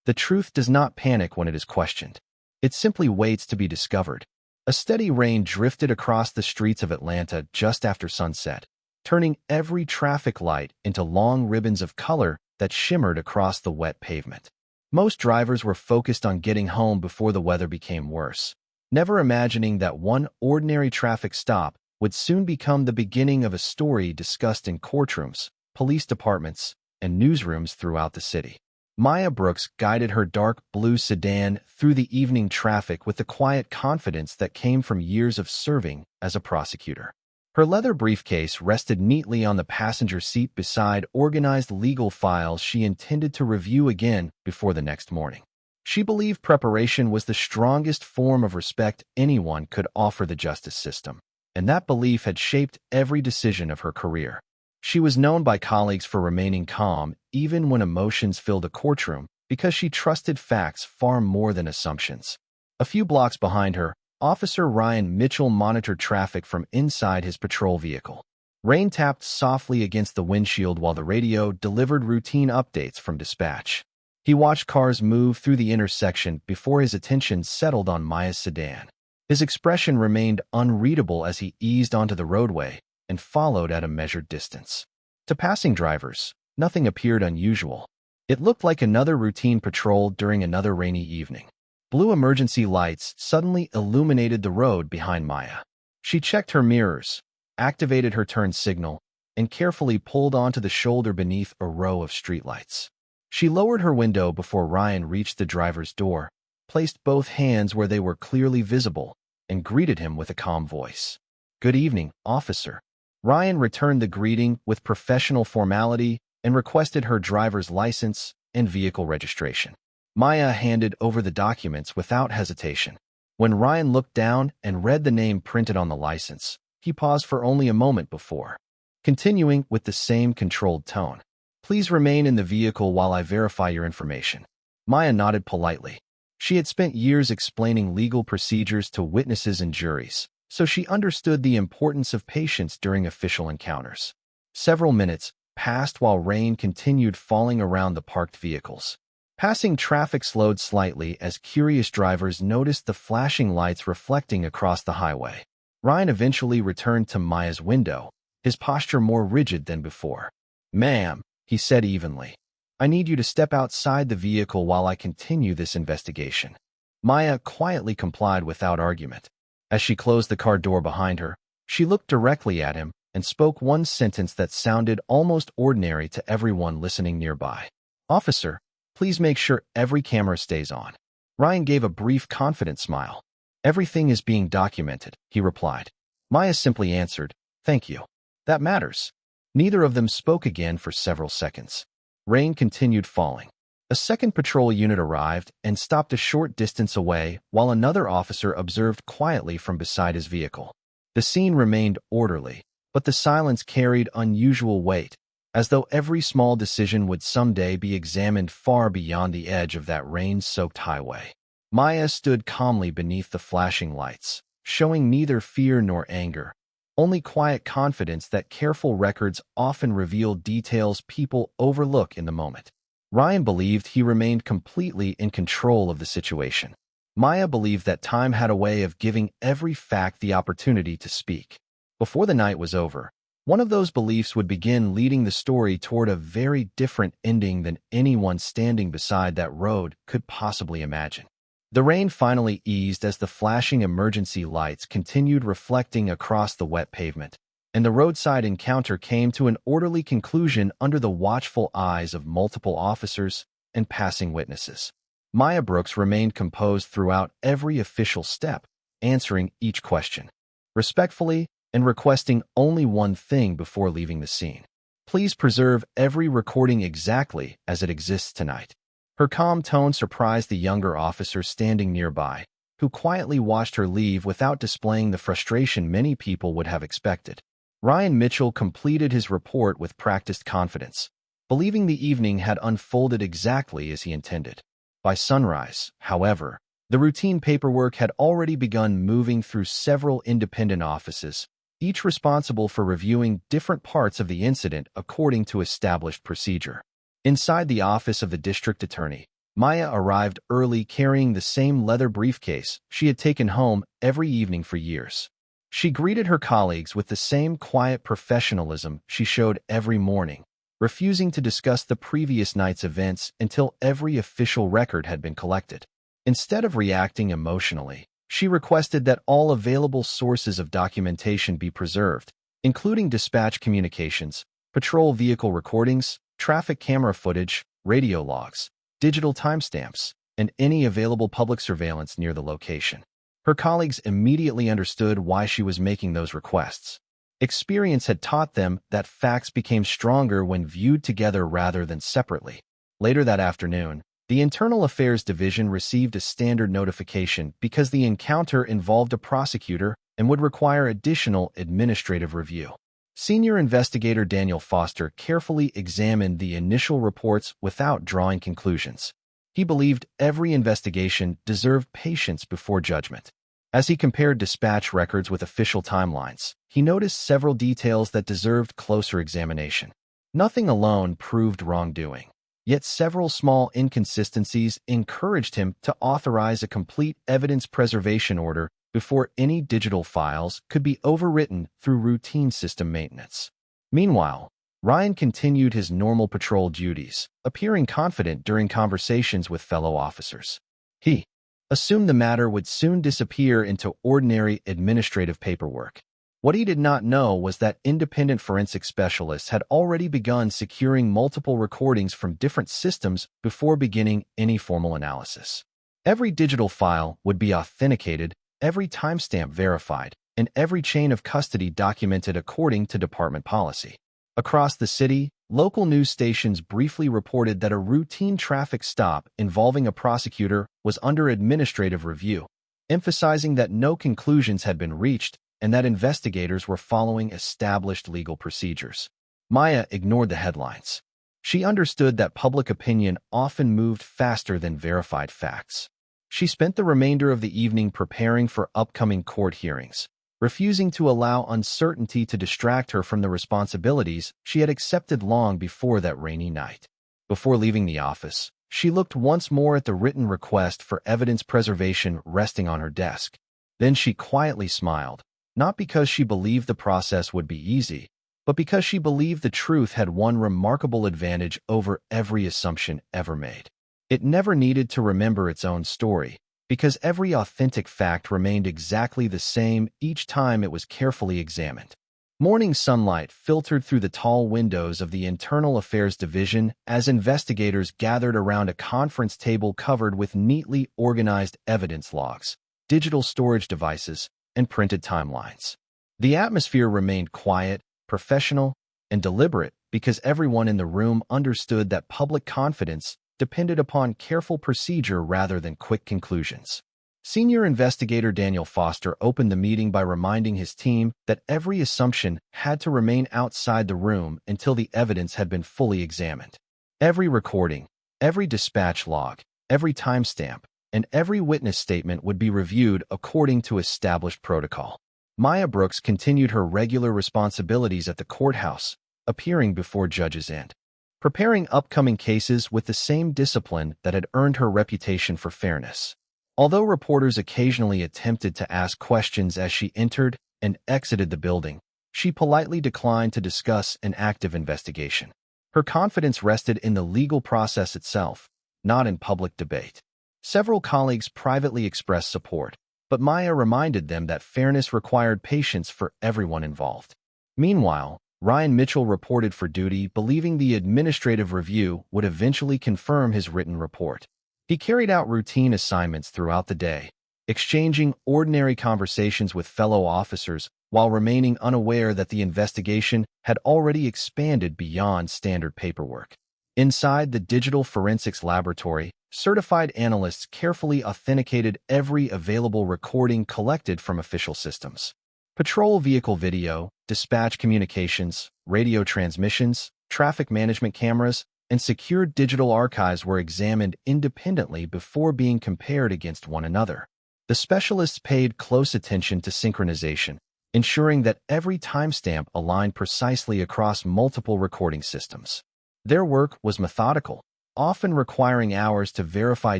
The truth does not panic when it is questioned. It simply waits to be discovered. A steady rain drifted across the streets of Atlanta just after sunset, turning every traffic light into long ribbons of color that shimmered across the wet pavement. Most drivers were focused on getting home before the weather became worse, never imagining that one ordinary traffic stop would soon become the beginning of a story discussed in courtrooms, police departments, and newsrooms throughout the city. Maya Brooks guided her dark blue sedan through the evening traffic with the quiet confidence that came from years of serving as a prosecutor. Her leather briefcase rested neatly on the passenger seat beside organized legal files she intended to review again before the next morning. She believed preparation was the strongest form of respect anyone could offer the justice system, and that belief had shaped every decision of her career. She was known by colleagues for remaining calm even when emotions filled a courtroom because she trusted facts far more than assumptions. A few blocks behind her, Officer Ryan Mitchell monitored traffic from inside his patrol vehicle. Rain tapped softly against the windshield while the radio delivered routine updates from dispatch. He watched cars move through the intersection before his attention settled on Maya's sedan. His expression remained unreadable as he eased onto the roadway and followed at a measured distance. To passing drivers, nothing appeared unusual. It looked like another routine patrol during another rainy evening. Blue emergency lights suddenly illuminated the road behind Maya. She checked her mirrors, activated her turn signal, and carefully pulled onto the shoulder beneath a row of streetlights. She lowered her window before Ryan reached the driver's door, placed both hands where they were clearly visible, and greeted him with a calm voice. "Good evening, officer." Ryan returned the greeting with professional formality and requested her driver's license and vehicle registration. Maya handed over the documents without hesitation. When Ryan looked down and read the name printed on the license, he paused for only a moment before, continuing with the same controlled tone. "Please remain in the vehicle while I verify your information." Maya nodded politely. She had spent years explaining legal procedures to witnesses and juries, so she understood the importance of patience during official encounters. Several minutes passed while rain continued falling around the parked vehicles. Passing traffic slowed slightly as curious drivers noticed the flashing lights reflecting across the highway. Ryan eventually returned to Maya's window, his posture more rigid than before. "Ma'am," he said evenly, "I need you to step outside the vehicle while I continue this investigation." Maya quietly complied without argument. As she closed the car door behind her, she looked directly at him and spoke one sentence that sounded almost ordinary to everyone listening nearby. "Officer, please make sure every camera stays on." Ryan gave a brief, confident smile. "Everything is being documented," he replied. Maya simply answered, "Thank you. That matters." Neither of them spoke again for several seconds. Rain continued falling. A second patrol unit arrived and stopped a short distance away while another officer observed quietly from beside his vehicle. The scene remained orderly, but the silence carried unusual weight, as though every small decision would someday be examined far beyond the edge of that rain-soaked highway. Maya stood calmly beneath the flashing lights, showing neither fear nor anger, only quiet confidence that careful records often reveal details people overlook in the moment. Ryan believed he remained completely in control of the situation. Maya believed that time had a way of giving every fact the opportunity to speak. Before the night was over, one of those beliefs would begin leading the story toward a very different ending than anyone standing beside that road could possibly imagine. The rain finally eased as the flashing emergency lights continued reflecting across the wet pavement, and the roadside encounter came to an orderly conclusion under the watchful eyes of multiple officers and passing witnesses. Maya Brooks remained composed throughout every official step, answering each question respectfully and requesting only one thing before leaving the scene. "Please preserve every recording exactly as it exists tonight." Her calm tone surprised the younger officer standing nearby, who quietly watched her leave without displaying the frustration many people would have expected. Ryan Mitchell completed his report with practiced confidence, believing the evening had unfolded exactly as he intended. By sunrise, however, the routine paperwork had already begun moving through several independent offices, each responsible for reviewing different parts of the incident according to established procedure. Inside the office of the district attorney, Maya arrived early carrying the same leather briefcase she had taken home every evening for years. She greeted her colleagues with the same quiet professionalism she showed every morning, refusing to discuss the previous night's events until every official record had been collected. Instead of reacting emotionally, she requested that all available sources of documentation be preserved, including dispatch communications, patrol vehicle recordings, traffic camera footage, radio logs, digital timestamps, and any available public surveillance near the location. Her colleagues immediately understood why she was making those requests. Experience had taught them that facts became stronger when viewed together rather than separately. Later that afternoon, the Internal Affairs Division received a standard notification because the encounter involved a prosecutor and would require additional administrative review. Senior investigator Daniel Foster carefully examined the initial reports without drawing conclusions. He believed every investigation deserved patience before judgment. As he compared dispatch records with official timelines, he noticed several details that deserved closer examination. Nothing alone proved wrongdoing, yet several small inconsistencies encouraged him to authorize a complete evidence preservation order before any digital files could be overwritten through routine system maintenance. Meanwhile, Ryan continued his normal patrol duties, appearing confident during conversations with fellow officers. He assumed the matter would soon disappear into ordinary administrative paperwork. What he did not know was that independent forensic specialists had already begun securing multiple recordings from different systems before beginning any formal analysis. Every digital file would be authenticated, every timestamp verified, and every chain of custody documented according to department policy. Across the city, local news stations briefly reported that a routine traffic stop involving a prosecutor was under administrative review, emphasizing that no conclusions had been reached and that investigators were following established legal procedures. Maya ignored the headlines. She understood that public opinion often moved faster than verified facts. She spent the remainder of the evening preparing for upcoming court hearings, refusing to allow uncertainty to distract her from the responsibilities she had accepted long before that rainy night. Before leaving the office, she looked once more at the written request for evidence preservation resting on her desk. Then she quietly smiled, not because she believed the process would be easy, but because she believed the truth had one remarkable advantage over every assumption ever made. It never needed to remember its own story, because every authentic fact remained exactly the same each time it was carefully examined. Morning sunlight filtered through the tall windows of the Internal Affairs Division as investigators gathered around a conference table covered with neatly organized evidence logs, digital storage devices, and printed timelines. The atmosphere remained quiet, professional, and deliberate because everyone in the room understood that public confidence depended upon careful procedure rather than quick conclusions. Senior investigator Daniel Foster opened the meeting by reminding his team that every assumption had to remain outside the room until the evidence had been fully examined. Every recording, every dispatch log, every timestamp, and every witness statement would be reviewed according to established protocol. Maya Brooks continued her regular responsibilities at the courthouse, appearing before judges and preparing upcoming cases with the same discipline that had earned her reputation for fairness. Although reporters occasionally attempted to ask questions as she entered and exited the building, she politely declined to discuss an active investigation. Her confidence rested in the legal process itself, not in public debate. Several colleagues privately expressed support, but Maya reminded them that fairness required patience for everyone involved. Meanwhile, Ryan Mitchell reported for duty, believing the administrative review would eventually confirm his written report. He carried out routine assignments throughout the day, exchanging ordinary conversations with fellow officers while remaining unaware that the investigation had already expanded beyond standard paperwork. Inside the digital forensics laboratory, certified analysts carefully authenticated every available recording collected from official systems. Patrol vehicle video, dispatch communications, radio transmissions, traffic management cameras, and secured digital archives were examined independently before being compared against one another. The specialists paid close attention to synchronization, ensuring that every timestamp aligned precisely across multiple recording systems. Their work was methodical, often requiring hours to verify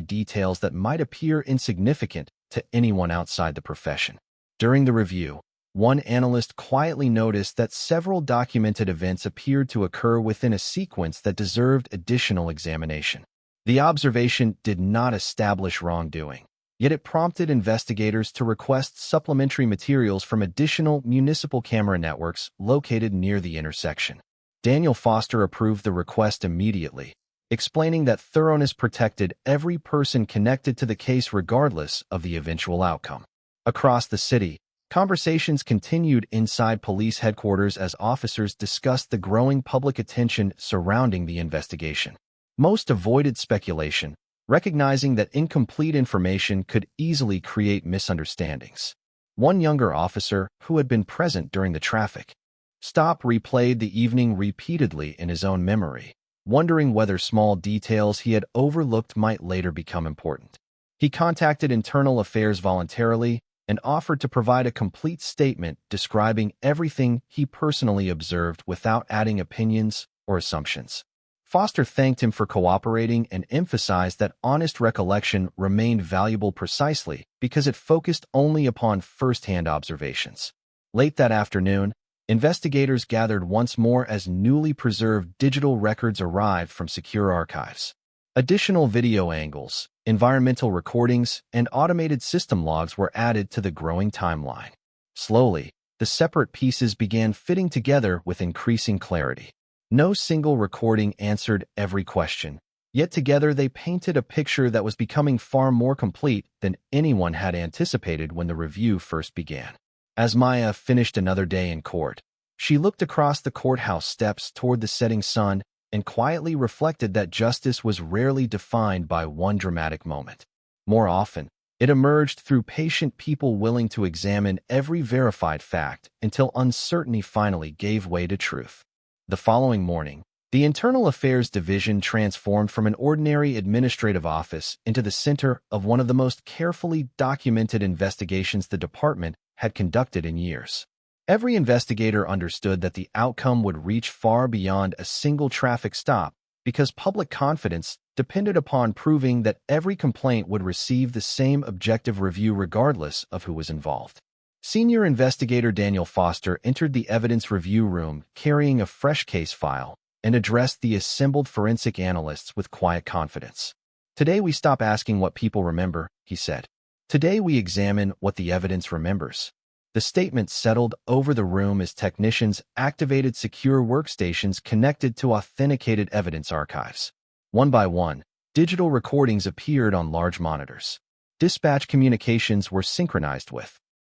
details that might appear insignificant to anyone outside the profession. During the review, one analyst quietly noticed that several documented events appeared to occur within a sequence that deserved additional examination. The observation did not establish wrongdoing, yet it prompted investigators to request supplementary materials from additional municipal camera networks located near the intersection. Daniel Foster approved the request immediately, explaining that thoroughness protected every person connected to the case regardless of the eventual outcome. Across the city, conversations continued inside police headquarters as officers discussed the growing public attention surrounding the investigation. Most avoided speculation, recognizing that incomplete information could easily create misunderstandings. One younger officer, who had been present during the traffic stop, replayed the evening repeatedly in his own memory, wondering whether small details he had overlooked might later become important. He contacted Internal Affairs voluntarily and offered to provide a complete statement describing everything he personally observed without adding opinions or assumptions. Foster thanked him for cooperating and emphasized that honest recollection remained valuable precisely because it focused only upon first-hand observations. Late that afternoon, investigators gathered once more as newly preserved digital records arrived from secure archives. Additional video angles, environmental recordings, and automated system logs were added to the growing timeline. Slowly, the separate pieces began fitting together with increasing clarity. No single recording answered every question, yet together they painted a picture that was becoming far more complete than anyone had anticipated when the review first began. As Maya finished another day in court, she looked across the courthouse steps toward the setting sun and quietly reflected that justice was rarely defined by one dramatic moment. More often, it emerged through patient people willing to examine every verified fact until uncertainty finally gave way to truth. The following morning, the Internal Affairs Division transformed from an ordinary administrative office into the center of one of the most carefully documented investigations the department had conducted in years. Every investigator understood that the outcome would reach far beyond a single traffic stop because public confidence depended upon proving that every complaint would receive the same objective review regardless of who was involved. Senior investigator Daniel Foster entered the evidence review room carrying a fresh case file and addressed the assembled forensic analysts with quiet confidence. "Today we stop asking what people remember," he said. "Today we examine what the evidence remembers." The statement settled over the room as technicians activated secure workstations connected to authenticated evidence archives. One by one, digital recordings appeared on large monitors. Dispatch communications were synchronized with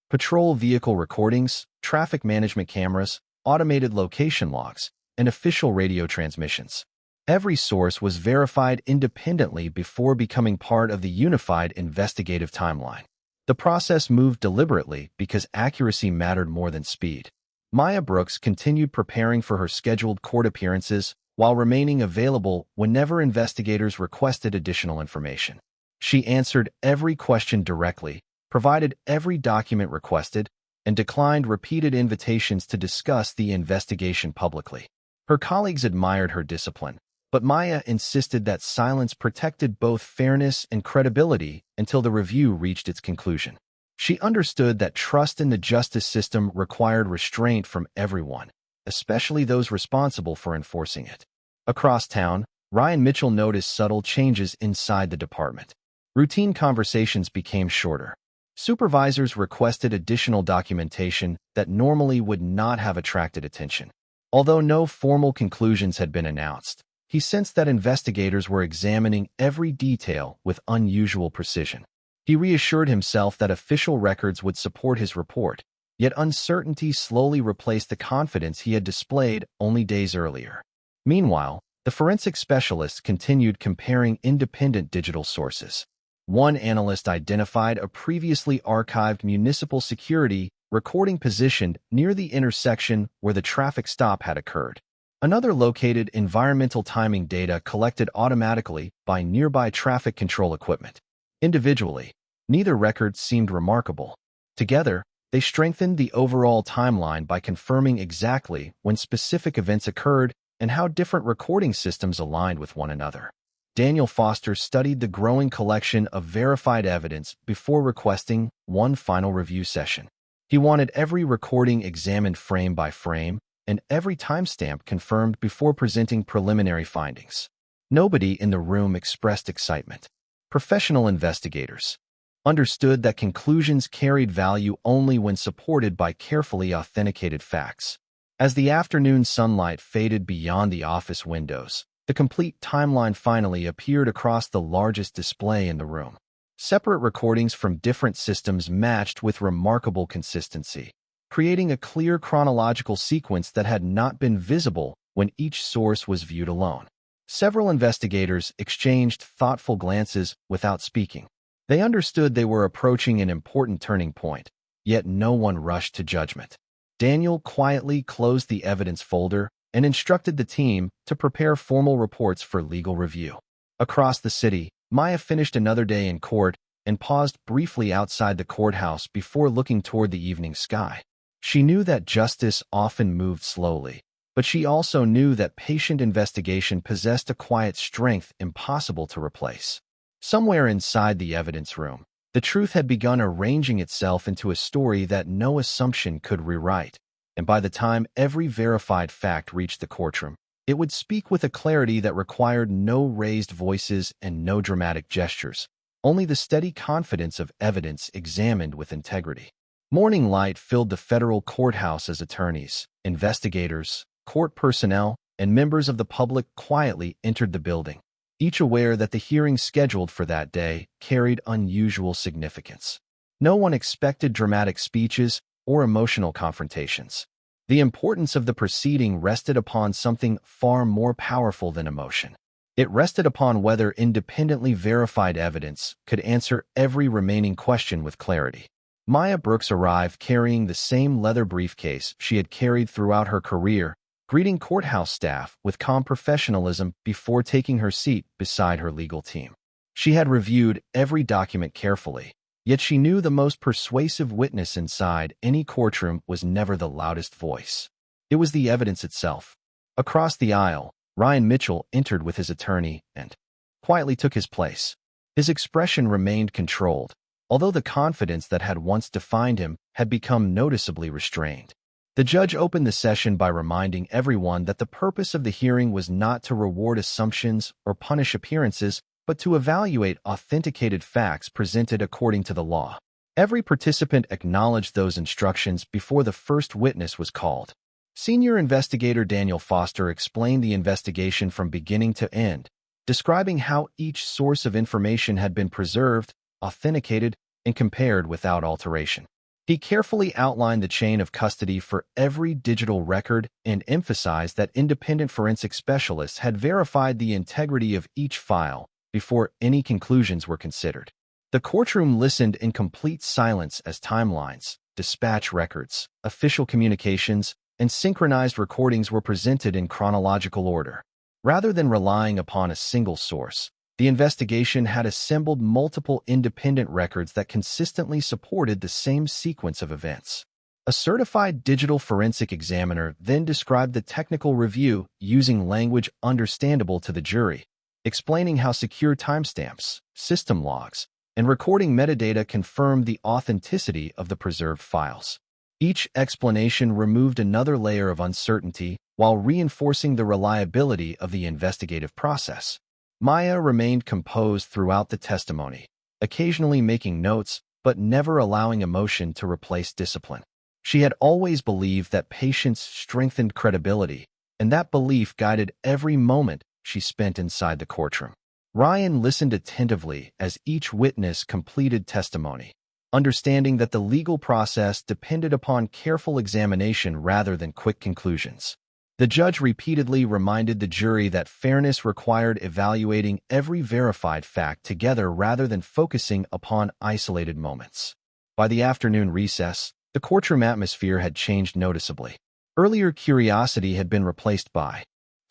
patrol vehicle recordings, traffic management cameras, automated location logs, and official radio transmissions. Every source was verified independently before becoming part of the unified investigative timeline. The process moved deliberately because accuracy mattered more than speed. Maya Brooks continued preparing for her scheduled court appearances while remaining available whenever investigators requested additional information. She answered every question directly, provided every document requested, and declined repeated invitations to discuss the investigation publicly. Her colleagues admired her discipline, but Maya insisted that silence protected both fairness and credibility until the review reached its conclusion. She understood that trust in the justice system required restraint from everyone, especially those responsible for enforcing it. Across town, Ryan Mitchell noticed subtle changes inside the department. Routine conversations became shorter. Supervisors requested additional documentation that normally would not have attracted attention. Although no formal conclusions had been announced, he sensed that investigators were examining every detail with unusual precision. He reassured himself that official records would support his report, yet uncertainty slowly replaced the confidence he had displayed only days earlier. Meanwhile, the forensic specialists continued comparing independent digital sources. One analyst identified a previously archived municipal security recording positioned near the intersection where the traffic stop had occurred. Another located environmental timing data collected automatically by nearby traffic control equipment. Individually, neither record seemed remarkable. Together, they strengthened the overall timeline by confirming exactly when specific events occurred and how different recording systems aligned with one another. Daniel Foster studied the growing collection of verified evidence before requesting one final review session. He wanted every recording examined frame by frame and every timestamp confirmed before presenting preliminary findings. Nobody in the room expressed excitement. Professional investigators understood that conclusions carried value only when supported by carefully authenticated facts. As the afternoon sunlight faded beyond the office windows, the complete timeline finally appeared across the largest display in the room. Separate recordings from different systems matched with remarkable consistency, creating a clear chronological sequence that had not been visible when each source was viewed alone. Several investigators exchanged thoughtful glances without speaking. They understood they were approaching an important turning point, yet no one rushed to judgment. Daniel quietly closed the evidence folder and instructed the team to prepare formal reports for legal review. Across the city, Maya finished another day in court and paused briefly outside the courthouse before looking toward the evening sky. She knew that justice often moved slowly, but she also knew that patient investigation possessed a quiet strength impossible to replace. Somewhere inside the evidence room, the truth had begun arranging itself into a story that no assumption could rewrite, and by the time every verified fact reached the courtroom, it would speak with a clarity that required no raised voices and no dramatic gestures, only the steady confidence of evidence examined with integrity. Morning light filled the federal courthouse as attorneys, investigators, court personnel, and members of the public quietly entered the building, each aware that the hearing scheduled for that day carried unusual significance. No one expected dramatic speeches or emotional confrontations. The importance of the proceeding rested upon something far more powerful than emotion. It rested upon whether independently verified evidence could answer every remaining question with clarity. Maya Brooks arrived carrying the same leather briefcase she had carried throughout her career, greeting courthouse staff with calm professionalism before taking her seat beside her legal team. She had reviewed every document carefully, yet she knew the most persuasive witness inside any courtroom was never the loudest voice. It was the evidence itself. Across the aisle, Ryan Mitchell entered with his attorney and quietly took his place. His expression remained controlled, although the confidence that had once defined him had become noticeably restrained. The judge opened the session by reminding everyone that the purpose of the hearing was not to reward assumptions or punish appearances, but to evaluate authenticated facts presented according to the law. Every participant acknowledged those instructions before the first witness was called. Senior investigator Daniel Foster explained the investigation from beginning to end, describing how each source of information had been preserved, authenticated, and compared without alteration. He carefully outlined the chain of custody for every digital record and emphasized that independent forensic specialists had verified the integrity of each file before any conclusions were considered. The courtroom listened in complete silence as timelines, dispatch records, official communications, and synchronized recordings were presented in chronological order. Rather than relying upon a single source, the investigation had assembled multiple independent records that consistently supported the same sequence of events. A certified digital forensic examiner then described the technical review using language understandable to the jury, explaining how secure timestamps, system logs, and recording metadata confirmed the authenticity of the preserved files. Each explanation removed another layer of uncertainty while reinforcing the reliability of the investigative process. Maya remained composed throughout the testimony, occasionally making notes, but never allowing emotion to replace discipline. She had always believed that patience strengthened credibility, and that belief guided every moment she spent inside the courtroom. Ryan listened attentively as each witness completed testimony, understanding that the legal process depended upon careful examination rather than quick conclusions. The judge repeatedly reminded the jury that fairness required evaluating every verified fact together rather than focusing upon isolated moments. By the afternoon recess, the courtroom atmosphere had changed noticeably. Earlier curiosity had been replaced by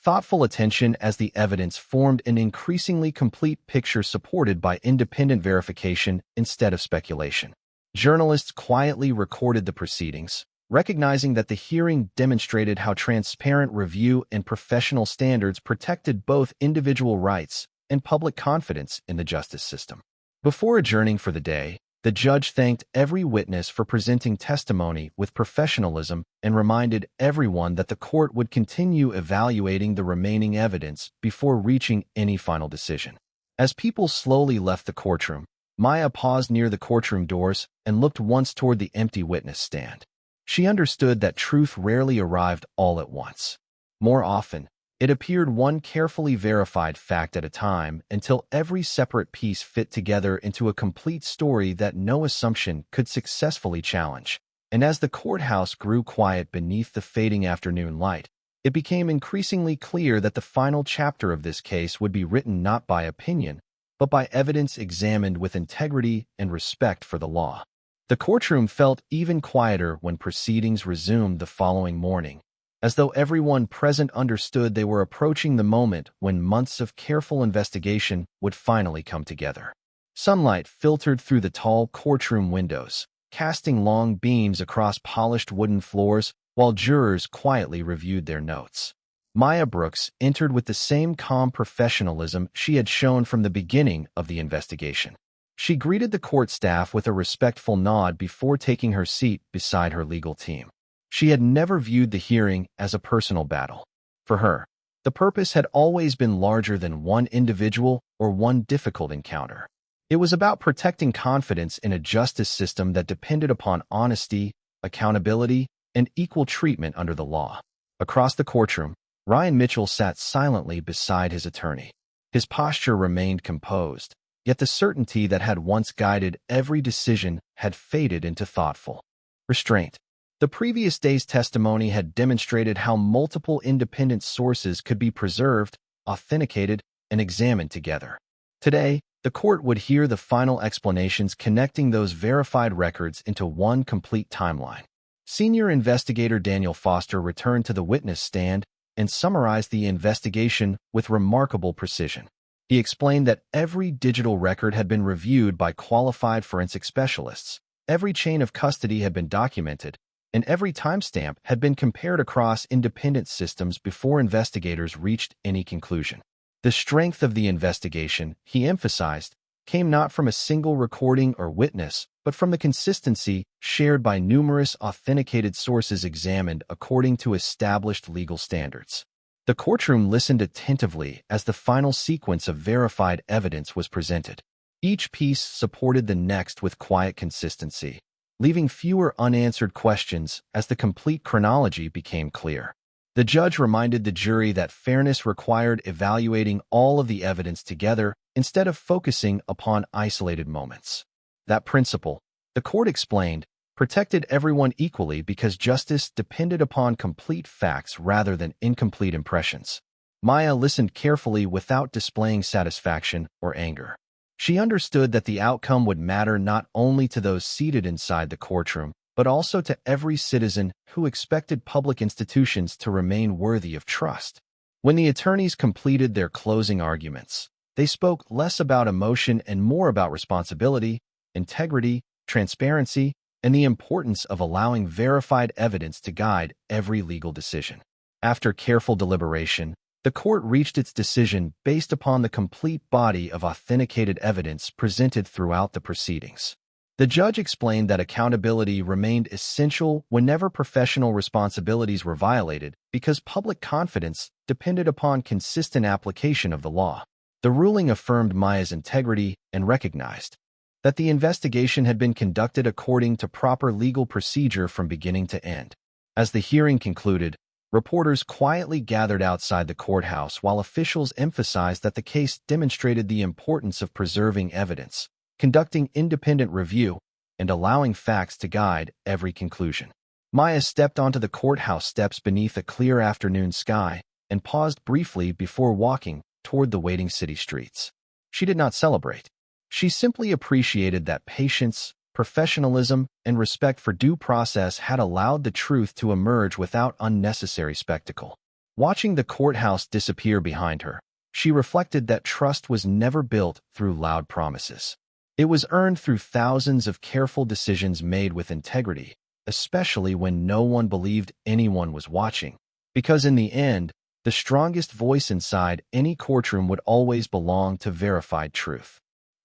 thoughtful attention as the evidence formed an increasingly complete picture supported by independent verification instead of speculation. Journalists quietly recorded the proceedings, recognizing that the hearing demonstrated how transparent review and professional standards protected both individual rights and public confidence in the justice system. Before adjourning for the day, the judge thanked every witness for presenting testimony with professionalism and reminded everyone that the court would continue evaluating the remaining evidence before reaching any final decision. As people slowly left the courtroom, Maya paused near the courtroom doors and looked once toward the empty witness stand. She understood that truth rarely arrived all at once. More often, it appeared one carefully verified fact at a time until every separate piece fit together into a complete story that no assumption could successfully challenge. And as the courthouse grew quiet beneath the fading afternoon light, it became increasingly clear that the final chapter of this case would be written not by opinion, but by evidence examined with integrity and respect for the law. The courtroom felt even quieter when proceedings resumed the following morning, as though everyone present understood they were approaching the moment when months of careful investigation would finally come together. Sunlight filtered through the tall courtroom windows, casting long beams across polished wooden floors while jurors quietly reviewed their notes. Maya Brooks entered with the same calm professionalism she had shown from the beginning of the investigation. She greeted the court staff with a respectful nod before taking her seat beside her legal team. She had never viewed the hearing as a personal battle. For her, the purpose had always been larger than one individual or one difficult encounter. It was about protecting confidence in a justice system that depended upon honesty, accountability, and equal treatment under the law. Across the courtroom, Ryan Mitchell sat silently beside his attorney. His posture remained composed, yet the certainty that had once guided every decision had faded into thoughtful restraint. The previous day's testimony had demonstrated how multiple independent sources could be preserved, authenticated, and examined together. Today, the court would hear the final explanations connecting those verified records into one complete timeline. Senior investigator Daniel Foster returned to the witness stand and summarized the investigation with remarkable precision. He explained that every digital record had been reviewed by qualified forensic specialists, every chain of custody had been documented, and every timestamp had been compared across independent systems before investigators reached any conclusion. The strength of the investigation, he emphasized, came not from a single recording or witness, but from the consistency shared by numerous authenticated sources examined according to established legal standards. The courtroom listened attentively as the final sequence of verified evidence was presented. Each piece supported the next with quiet consistency, leaving fewer unanswered questions as the complete chronology became clear. The judge reminded the jury that fairness required evaluating all of the evidence together instead of focusing upon isolated moments. That principle, the court explained, protected everyone equally because justice depended upon complete facts rather than incomplete impressions. Maya listened carefully without displaying satisfaction or anger. She understood that the outcome would matter not only to those seated inside the courtroom, but also to every citizen who expected public institutions to remain worthy of trust. When the attorneys completed their closing arguments, they spoke less about emotion and more about responsibility, integrity, transparency, and the importance of allowing verified evidence to guide every legal decision. After careful deliberation, the court reached its decision based upon the complete body of authenticated evidence presented throughout the proceedings. The judge explained that accountability remained essential whenever professional responsibilities were violated because public confidence depended upon consistent application of the law. The ruling affirmed Maya's integrity and recognized that the investigation had been conducted according to proper legal procedure from beginning to end. As the hearing concluded, reporters quietly gathered outside the courthouse while officials emphasized that the case demonstrated the importance of preserving evidence, conducting independent review, and allowing facts to guide every conclusion. Maya stepped onto the courthouse steps beneath a clear afternoon sky and paused briefly before walking toward the waiting city streets. She did not celebrate. She simply appreciated that patience, professionalism, and respect for due process had allowed the truth to emerge without unnecessary spectacle. Watching the courthouse disappear behind her, she reflected that trust was never built through loud promises. It was earned through thousands of careful decisions made with integrity, especially when no one believed anyone was watching. Because in the end, The strongest voice inside any courtroom would always belong to verified truth.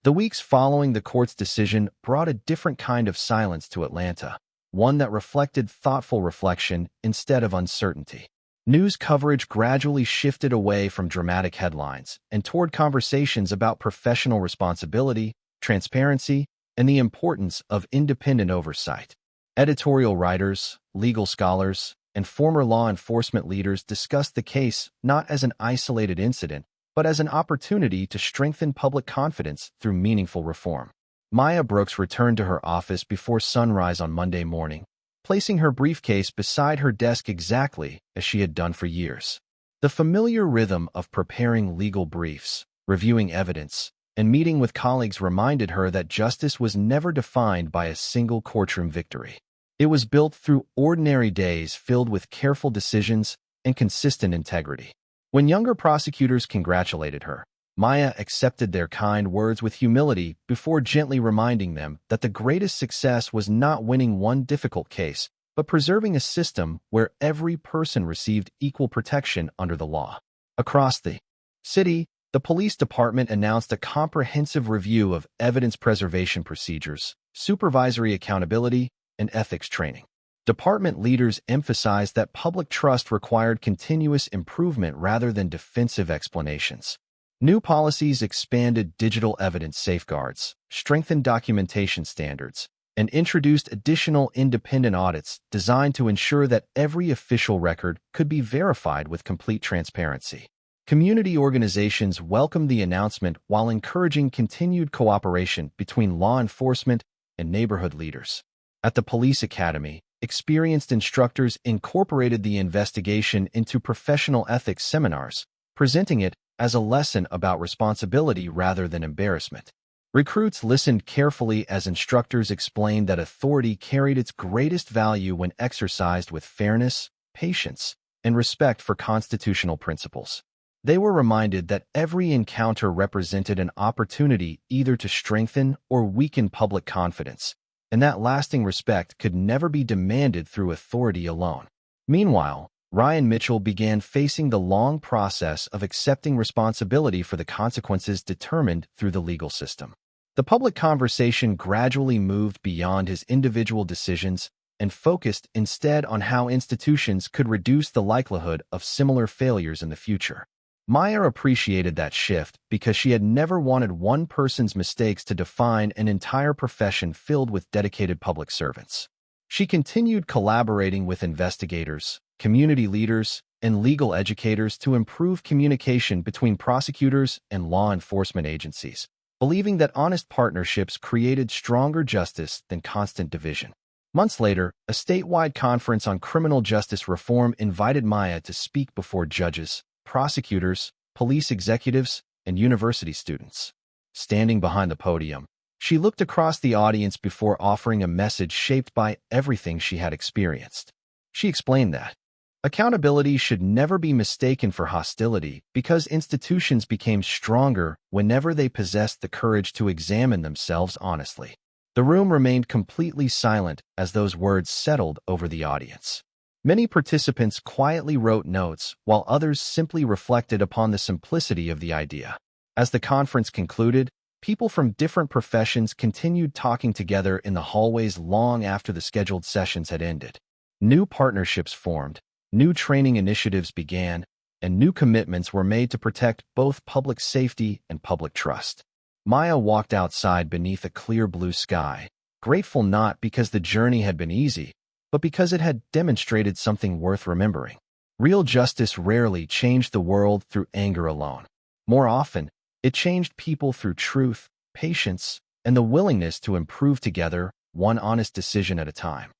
The weeks following the court's decision brought a different kind of silence to Atlanta, one that reflected thoughtful reflection instead of uncertainty. News coverage gradually shifted away from dramatic headlines and toward conversations about professional responsibility, transparency, and the importance of independent oversight. Editorial writers, legal scholars, and former law enforcement leaders discussed the case not as an isolated incident, but as an opportunity to strengthen public confidence through meaningful reform. Maya Brooks returned to her office before sunrise on Monday morning, placing her briefcase beside her desk exactly as she had done for years. The familiar rhythm of preparing legal briefs, reviewing evidence, and meeting with colleagues reminded her that justice was never defined by a single courtroom victory. It was built through ordinary days filled with careful decisions and consistent integrity. When younger prosecutors congratulated her, Maya accepted their kind words with humility before gently reminding them that the greatest success was not winning one difficult case, but preserving a system where every person received equal protection under the law. Across the city, the police department announced a comprehensive review of evidence preservation procedures, supervisory accountability, and ethics training. Department leaders emphasized that public trust required continuous improvement rather than defensive explanations. New policies expanded digital evidence safeguards, strengthened documentation standards, and introduced additional independent audits designed to ensure that every official record could be verified with complete transparency. Community organizations welcomed the announcement while encouraging continued cooperation between law enforcement and neighborhood leaders. At the police academy, experienced instructors incorporated the investigation into professional ethics seminars, presenting it as a lesson about responsibility rather than embarrassment. Recruits listened carefully as instructors explained that authority carried its greatest value when exercised with fairness, patience, and respect for constitutional principles. They were reminded that every encounter represented an opportunity either to strengthen or weaken public confidence, and that lasting respect could never be demanded through authority alone. Meanwhile, Ryan Mitchell began facing the long process of accepting responsibility for the consequences determined through the legal system. The public conversation gradually moved beyond his individual decisions and focused instead on how institutions could reduce the likelihood of similar failures in the future. Maya appreciated that shift because she had never wanted one person's mistakes to define an entire profession filled with dedicated public servants. She continued collaborating with investigators, community leaders, and legal educators to improve communication between prosecutors and law enforcement agencies, believing that honest partnerships created stronger justice than constant division. Months later, a statewide conference on criminal justice reform invited Maya to speak before judges, prosecutors, police executives, and university students. Standing behind the podium, she looked across the audience before offering a message shaped by everything she had experienced. She explained that accountability should never be mistaken for hostility because institutions became stronger whenever they possessed the courage to examine themselves honestly. The room remained completely silent as those words settled over the audience. Many participants quietly wrote notes, while others simply reflected upon the simplicity of the idea. As the conference concluded, people from different professions continued talking together in the hallways long after the scheduled sessions had ended. New partnerships formed, new training initiatives began, and new commitments were made to protect both public safety and public trust. Maya walked outside beneath a clear blue sky, grateful not because the journey had been easy, but because it had demonstrated something worth remembering. Real justice rarely changed the world through anger alone. More often, it changed people through truth, patience, and the willingness to improve together, one honest decision at a time.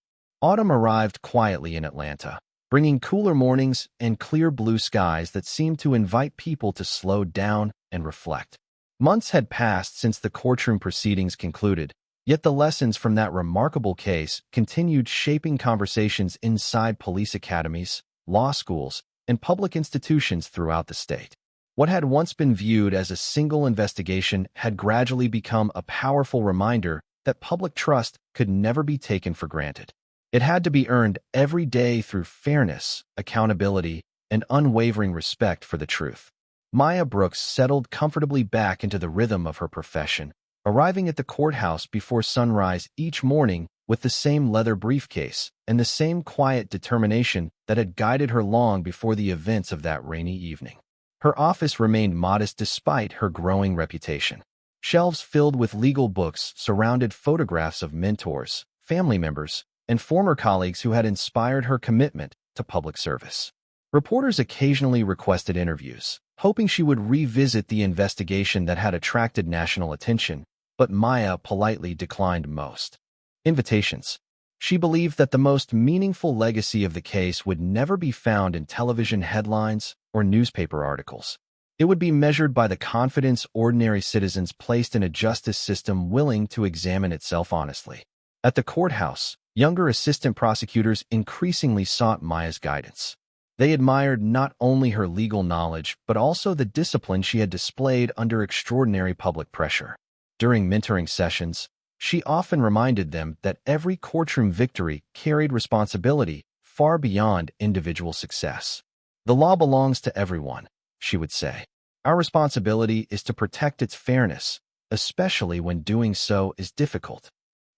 Autumn arrived quietly in Atlanta, bringing cooler mornings and clear blue skies that seemed to invite people to slow down and reflect. Months had passed since the courtroom proceedings concluded, yet the lessons from that remarkable case continued shaping conversations inside police academies, law schools, and public institutions throughout the state. What had once been viewed as a single investigation had gradually become a powerful reminder that public trust could never be taken for granted. It had to be earned every day through fairness, accountability, and unwavering respect for the truth. Maya Brooks settled comfortably back into the rhythm of her profession, arriving at the courthouse before sunrise each morning with the same leather briefcase and the same quiet determination that had guided her long before the events of that rainy evening. Her office remained modest despite her growing reputation. Shelves filled with legal books surrounded photographs of mentors, family members, and former colleagues who had inspired her commitment to public service. Reporters occasionally requested interviews, hoping she would revisit the investigation that had attracted national attention, but Maya politely declined most invitations. She believed that the most meaningful legacy of the case would never be found in television headlines or newspaper articles. It would be measured by the confidence ordinary citizens placed in a justice system willing to examine itself honestly. At the courthouse, younger assistant prosecutors increasingly sought Maya's guidance. They admired not only her legal knowledge, but also the discipline she had displayed under extraordinary public pressure. During mentoring sessions, she often reminded them that every courtroom victory carried responsibility far beyond individual success. "The law belongs to everyone," she would say. "Our responsibility is to protect its fairness, especially when doing so is difficult."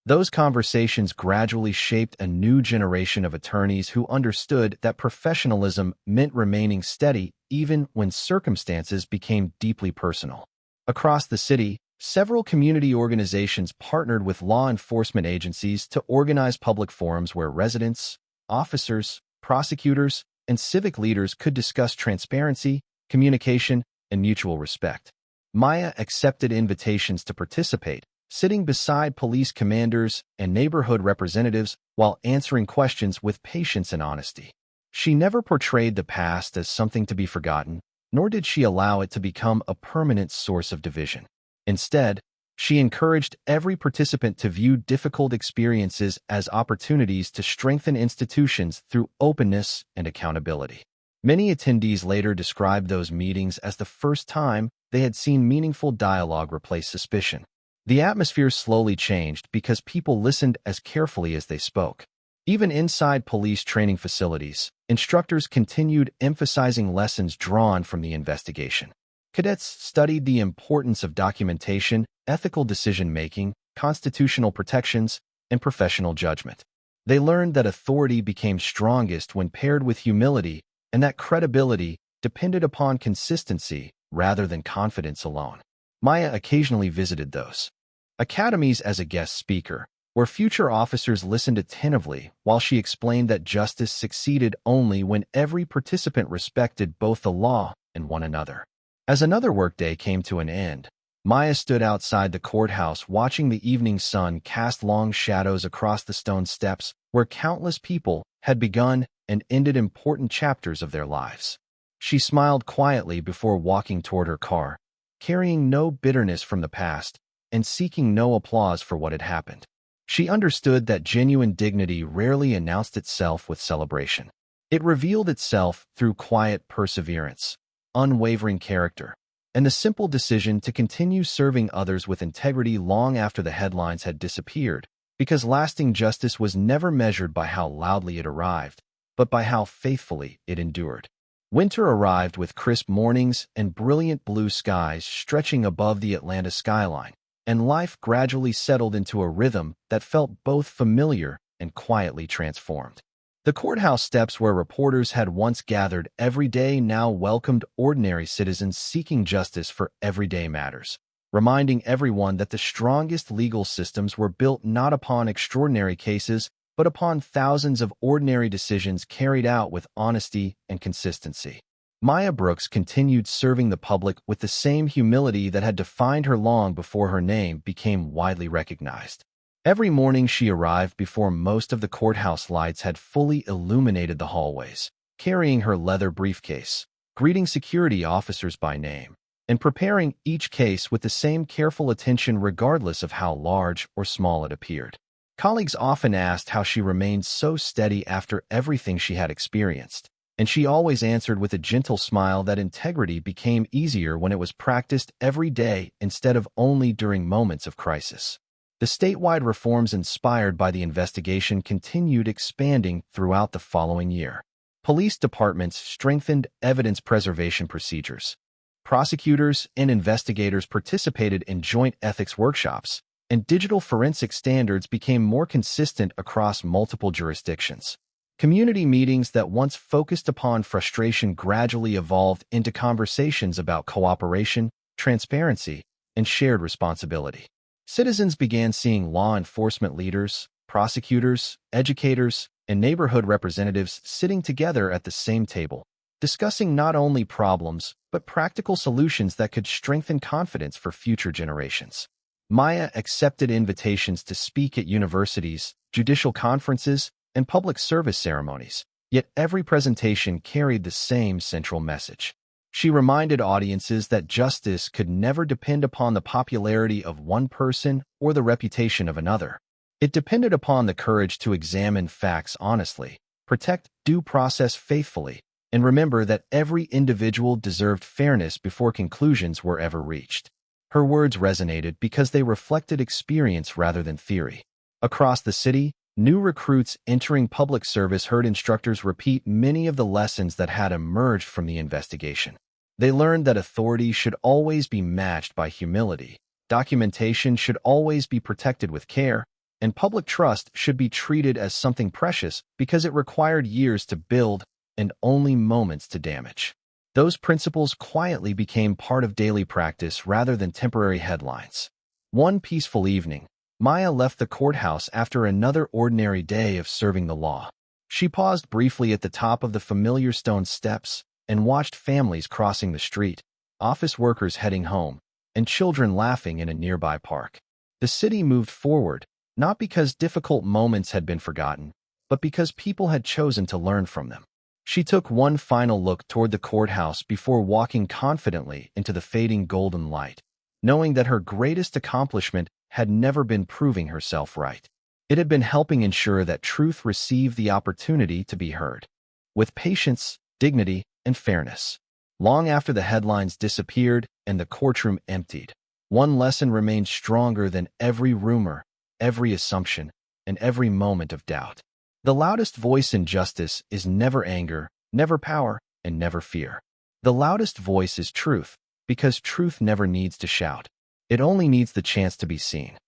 Those conversations gradually shaped a new generation of attorneys who understood that professionalism meant remaining steady even when circumstances became deeply personal. Across the city, several community organizations partnered with law enforcement agencies to organize public forums where residents, officers, prosecutors, and civic leaders could discuss transparency, communication, and mutual respect. Maya accepted invitations to participate, sitting beside police commanders and neighborhood representatives while answering questions with patience and honesty. She never portrayed the past as something to be forgotten, nor did she allow it to become a permanent source of division. Instead, she encouraged every participant to view difficult experiences as opportunities to strengthen institutions through openness and accountability. Many attendees later described those meetings as the first time they had seen meaningful dialogue replace suspicion. The atmosphere slowly changed because people listened as carefully as they spoke. Even inside police training facilities, instructors continued emphasizing lessons drawn from the investigation. Cadets studied the importance of documentation, ethical decision-making, constitutional protections, and professional judgment. They learned that authority became strongest when paired with humility, and that credibility depended upon consistency rather than confidence alone. Maya occasionally visited those academies as a guest speaker, where future officers listened attentively while she explained that justice succeeded only when every participant respected both the law and one another. As another workday came to an end, Maya stood outside the courthouse watching the evening sun cast long shadows across the stone steps where countless people had begun and ended important chapters of their lives. She smiled quietly before walking toward her car, carrying no bitterness from the past and seeking no applause for what had happened. She understood that genuine dignity rarely announced itself with celebration. It revealed itself through quiet perseverance, unwavering character, and the simple decision to continue serving others with integrity long after the headlines had disappeared, because lasting justice was never measured by how loudly it arrived, but by how faithfully it endured. Winter arrived with crisp mornings and brilliant blue skies stretching above the Atlanta skyline, and life gradually settled into a rhythm that felt both familiar and quietly transformed. The courthouse steps where reporters had once gathered every day now welcomed ordinary citizens seeking justice for everyday matters, reminding everyone that the strongest legal systems were built not upon extraordinary cases, but upon thousands of ordinary decisions carried out with honesty and consistency. Maya Brooks continued serving the public with the same humility that had defined her long before her name became widely recognized. Every morning she arrived before most of the courthouse lights had fully illuminated the hallways, carrying her leather briefcase, greeting security officers by name, and preparing each case with the same careful attention regardless of how large or small it appeared. Colleagues often asked how she remained so steady after everything she had experienced, and she always answered with a gentle smile that integrity became easier when it was practiced every day instead of only during moments of crisis. The statewide reforms inspired by the investigation continued expanding throughout the following year. Police departments strengthened evidence preservation procedures. Prosecutors and investigators participated in joint ethics workshops, and digital forensic standards became more consistent across multiple jurisdictions. Community meetings that once focused upon frustration gradually evolved into conversations about cooperation, transparency, and shared responsibility. Citizens began seeing law enforcement leaders, prosecutors, educators, and neighborhood representatives sitting together at the same table, discussing not only problems, but practical solutions that could strengthen confidence for future generations. Maya accepted invitations to speak at universities, judicial conferences, and public service ceremonies, yet every presentation carried the same central message. She reminded audiences that justice could never depend upon the popularity of one person or the reputation of another. It depended upon the courage to examine facts honestly, protect due process faithfully, and remember that every individual deserved fairness before conclusions were ever reached. Her words resonated because they reflected experience rather than theory. Across the city, new recruits entering public service heard instructors repeat many of the lessons that had emerged from the investigation. They learned that authority should always be matched by humility, documentation should always be protected with care, and public trust should be treated as something precious because it required years to build and only moments to damage. Those principles quietly became part of daily practice rather than temporary headlines. One peaceful evening, Maya left the courthouse after another ordinary day of serving the law. She paused briefly at the top of the familiar stone steps and watched families crossing the street, office workers heading home, and children laughing in a nearby park. The city moved forward, not because difficult moments had been forgotten, but because people had chosen to learn from them. She took one final look toward the courthouse before walking confidently into the fading golden light, knowing that her greatest accomplishment had never been proving herself right. It had been helping ensure that truth received the opportunity to be heard. With patience, dignity, and fairness. Long after the headlines disappeared and the courtroom emptied, one lesson remained stronger than every rumor, every assumption, and every moment of doubt. The loudest voice in justice is never anger, never power, and never fear. The loudest voice is truth, because truth never needs to shout. It only needs the chance to be seen.